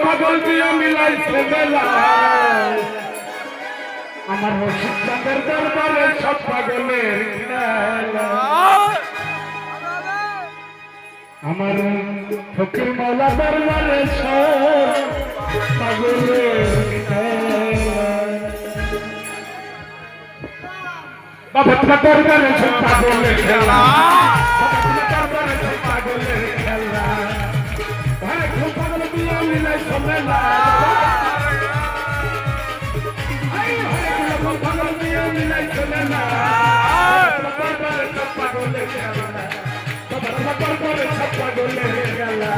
পাগল দিয়া মিলাইছে বেলা আমার রশিদ চাঁদের দরবারে সব পাগলের খেলা আমার ফকির মাওলা দরবারে সব পাগলের খেলা বাবা তোমার দরবারে সব পাগলের খেলা দরবারে সব পাগলের খেলা ভাই খুব পাগল দিয়া মিলাইছে বেলা পাগল দিয়া মিলাইছে বেলা দরবারে সব পাগলের খেলা দরবারে সব পাগলের খেলা